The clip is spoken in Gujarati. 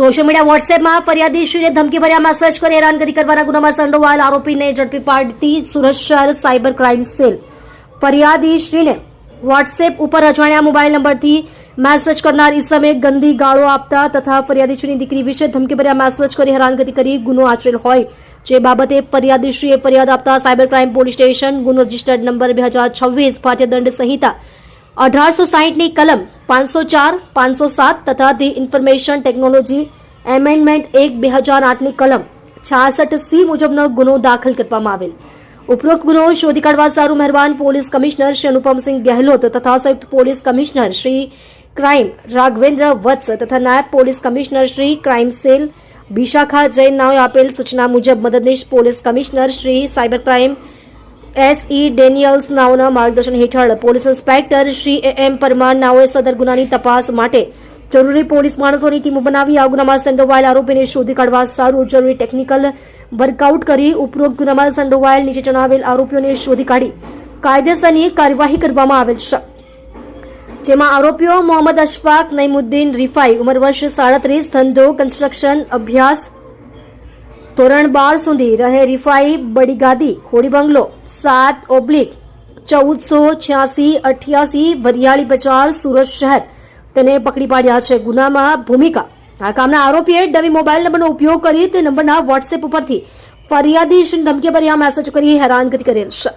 સોશિયલ મીડિયા વોટ્સએપમાં ફરિયાદીશ્રીને ધમકી ભર્યા મેસેજ કરી હેરાનગતિ કરવાના ગુનામાં સંડોવાયેલ આરોપીને ઝડપી પાડતી સુરત શહેર સાયબર ક્રાઇમ સેલ ફરિયાદીશ્રીને વોટ્સએપ ઉપર અજાણ્યા મોબાઈલ નંબરથી મેસેજ કરનાર ઈસમે ગંદી ગાળો આપતા તથા ફરિયાદીશ્રીની દીકરી વિશે ધમકીભર્યા મેસેજ કરી હેરાનગતિ કરી ગુનો આચરેલ હોય જે બાબતે ફરિયાદીશ્રીએ ફરિયાદ આપતા સાયબર ક્રાઇમ પોલીસ સ્ટેશન ગુનો રજિસ્ટર્ડ નંબર 2026 ભારતીય દંડ સંહિતા 1860 ની કલમ 504, 507 તથા the information technology amendment act 2008 ની કલમ 66C મુજબનો ગુનો દાખલ કરવામાં આવેલ. ઉપરોક્ત ગુનો શોધી કાઢવા સારું મહેરબાન પોલીસ કમિશનર શ્રી અનુપમસિંહ ગહેલોત તથા સંયુક્ત police commissioner Shri crime Raghavendra Vats તથા નાયબ police commissioner Shri crime cell Bishakha Jain નાઓએ આપેલ સૂચના મુજબ મદદનીશ police commissioner Shri cyber crime S.E. Daniels નાઓના માર્ગદર્શન હેઠળ police inspector Shri A.M. Parmar નાઓએ સદર ગુનાની તપાસ માટે જરૂરી પોલીસ માણસોની ટીમો બનાવી આ ગુનામાં સંડોવાયેલ આરોપીને શોધી કાઢવા સારું જરૂરી ટેકનિકલ વર્કઆઉટ કરી ઉપરોક્ત ગુનામાં સંડોવાયેલ નીચે જણાવેલ આરોપીઓને શોધી કાઢી કાયદેસરની કાર્યવાહી કરવામાં આવેલ છે. જેમાં આરોપીઓ મોહમ્મદ અશફાક નઈમુદ્દીન રીફાઈ ઉંમર વર્ષ 37 ધંધો કન્સ્ટ્રક્શન અભ્યાસ ધોરણ 12 સુધી રહે રીફાઈ બડીગાદી હોડી બંગલો 7/1486 વરિયાળી બજાર સુરત શહેર તેને પકડી પાડ્યા છે. ગુનામાં ભૂમિકા આ કામના આરોપીએ ડમી મોબાઈલ નંબરનો ઉપયોગ કરી તે નંબરના વોટ્સએપ ઉપરથી ફરિયાદી ધમકી ભર્યા મેસેજ કરી હેરાનગતિ કરેલ છે.